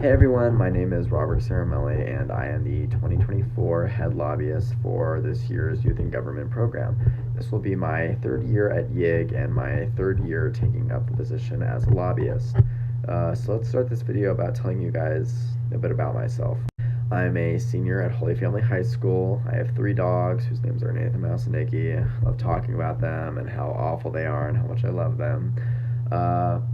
Hey everyone, my name is Robert Cerimele and I am the 2024 Head Lobbyist for this year's Youth in Government program. This will be my third year at YIG and my third year taking up the position as a lobbyist. So let's start this video about telling you guys a bit about myself. I'm a senior at Holy Family High School. I have 3 dogs whose names are Nathan, Mouse, and Nikki. I love talking about them and how awful they are and how much I love them.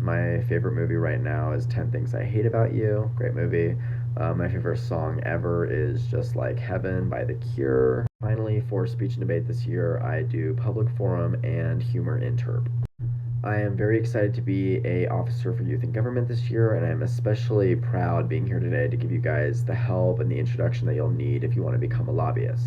My favorite movie right now is 10 Things I Hate About You. Great movie. My favorite song ever is Just Like Heaven by The Cure. Finally, for speech and debate this year, I do public forum and humor interp. I am very excited to be an officer for youth in government this year, and I'm especially proud being here today to give you guys the help and the introduction that you'll need if you want to become a lobbyist.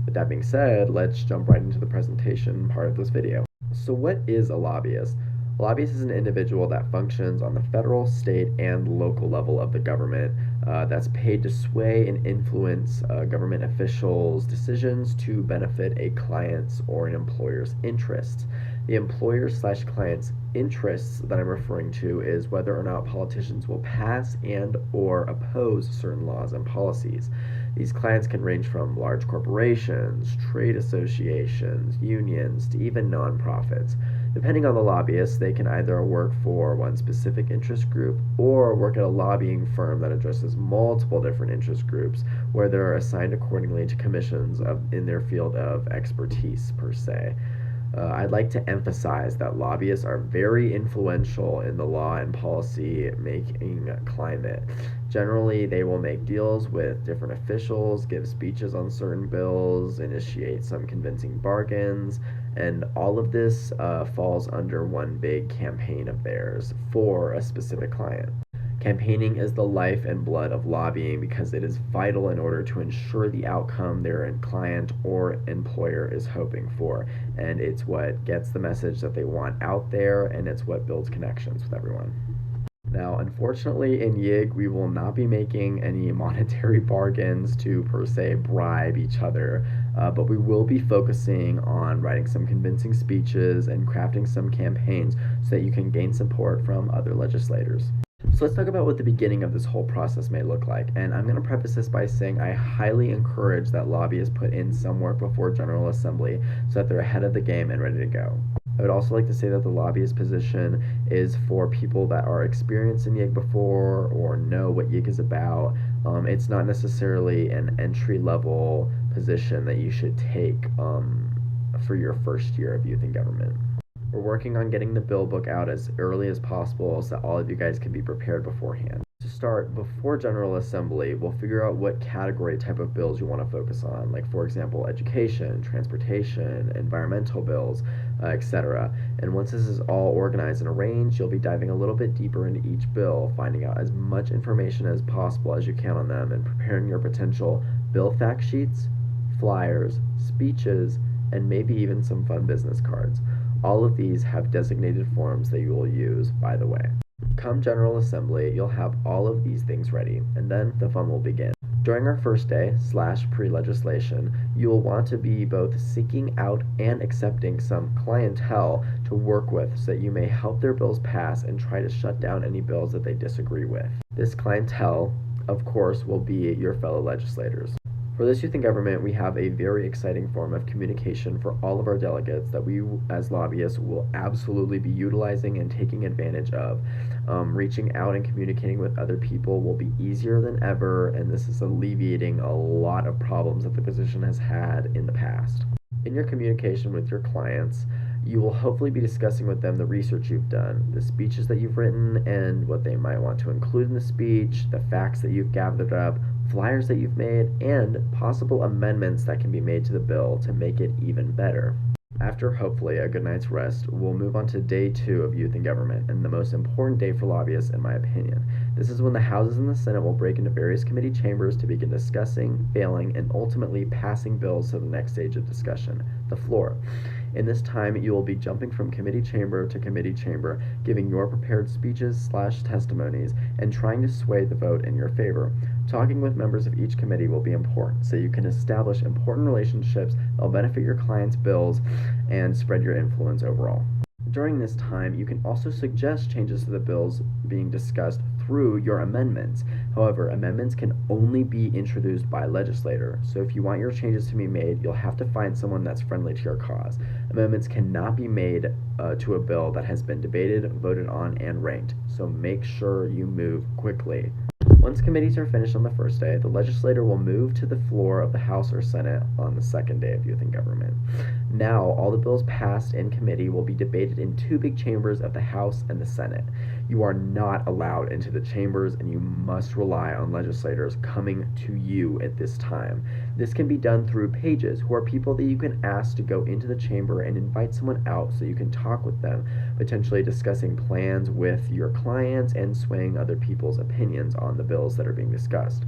With that being said, let's jump right into the presentation part of this video. So what is a lobbyist? A lobbyist is an individual that functions on the federal, state, and local level of the government that's paid to sway and influence government officials' decisions to benefit a client's or an employer's interests. The employer/client's interests that I'm referring to is whether or not politicians will pass and or oppose certain laws and policies. These clients can range from large corporations, trade associations, unions, to even nonprofits. Depending on the lobbyist, they can either work for one specific interest group or work at a lobbying firm that addresses multiple different interest groups where they're assigned accordingly to commissions in their field of expertise per se. I'd like to emphasize that lobbyists are very influential in the law and policy making climate. Generally, they will make deals with different officials, give speeches on certain bills, initiate some convincing bargains, and all of this falls under one big campaign of theirs for a specific client. Campaigning is the life and blood of lobbying because it is vital in order to ensure the outcome their client or employer is hoping for. And it's what gets the message that they want out there, and it's what builds connections with everyone. Now, unfortunately, in YIG, we will not be making any monetary bargains to, per se, bribe each other, but we will be focusing on writing some convincing speeches and crafting some campaigns so that you can gain support from other legislators. So let's talk about what the beginning of this whole process may look like. And I'm going to preface this by saying I highly encourage that lobbyists put in some work before General Assembly so that they're ahead of the game and ready to go. I would also like to say that the lobbyist position is for people that are experienced in YIG before or know what YIG is about. It's not necessarily an entry-level position that you should take for your first year of youth in government. We're working on getting the bill book out as early as possible so that all of you guys can be prepared beforehand. To start, before General Assembly, we'll figure out what category type of bills you want to focus on, like for example, education, transportation, environmental bills, etc. And once this is all organized and arranged, you'll be diving a little bit deeper into each bill, finding out as much information as possible as you can on them, and preparing your potential bill fact sheets, flyers, speeches, and maybe even some fun business cards. All of these have designated forms that you will use, by the way. Come General Assembly, you'll have all of these things ready, and then the fun will begin. During our first day / pre-legislation, you will want to be both seeking out and accepting some clientele to work with so that you may help their bills pass and try to shut down any bills that they disagree with. This clientele, of course, will be your fellow legislators. For this youth in government, we have a very exciting form of communication for all of our delegates that we, as lobbyists, will absolutely be utilizing and taking advantage of. Reaching out and communicating with other people will be easier than ever, and this is alleviating a lot of problems that the position has had in the past. In your communication with your clients, you will hopefully be discussing with them the research you've done, the speeches that you've written and what they might want to include in the speech, the facts that you've gathered up, flyers that you've made, and possible amendments that can be made to the bill to make it even better. After hopefully a good night's rest, we'll move on to day 2 of youth in government, and the most important day for lobbyists in my opinion. This is when the Houses and the Senate will break into various committee chambers to begin discussing, failing, and ultimately passing bills to the next stage of discussion, the floor. In this time, you will be jumping from committee chamber to committee chamber, giving your prepared speeches / testimonies, and trying to sway the vote in your favor. Talking with members of each committee will be important, so you can establish important relationships that will benefit your clients' bills and spread your influence overall. During this time, you can also suggest changes to the bills being discussed through your amendments. However, amendments can only be introduced by legislator, so if you want your changes to be made, you'll have to find someone that's friendly to your cause. Amendments cannot be made to a bill that has been debated, voted on, and ranked, so make sure you move quickly. Once committees are finished on the first day, the legislator will move to the floor of the House or Senate on the second day of Youth in Government. Now, all the bills passed in committee will be debated in two big chambers of the House and the Senate. You are not allowed into the chambers, and you must rely on legislators coming to you at this time. This can be done through pages, who are people that you can ask to go into the chamber and invite someone out so you can talk with them, potentially discussing plans with your clients and swaying other people's opinions on the bills that are being discussed.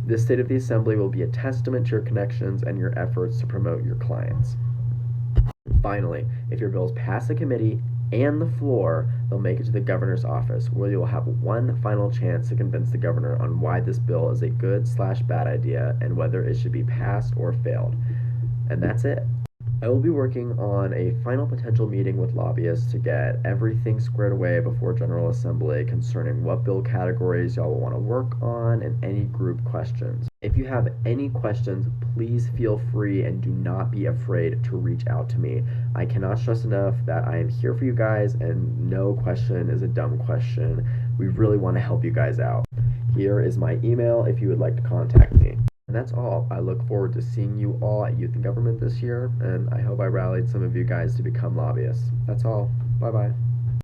This State of the Assembly will be a testament to your connections and your efforts to promote your clients. Finally, if your bills pass the committee and the floor, they'll make it to the governor's office, where you will have one final chance to convince the governor on why this bill is a good/bad idea and whether it should be passed or failed. And that's it. I will be working on a final potential meeting with lobbyists to get everything squared away before General Assembly concerning what bill categories y'all will want to work on and any group questions. If you have any questions, please feel free and do not be afraid to reach out to me. I cannot stress enough that I am here for you guys, and no question is a dumb question. We really want to help you guys out. Here is my email if you would like to contact me. And that's all. I look forward to seeing you all at Youth in Government this year, and I hope I rallied some of you guys to become lobbyists. That's all. Bye-bye.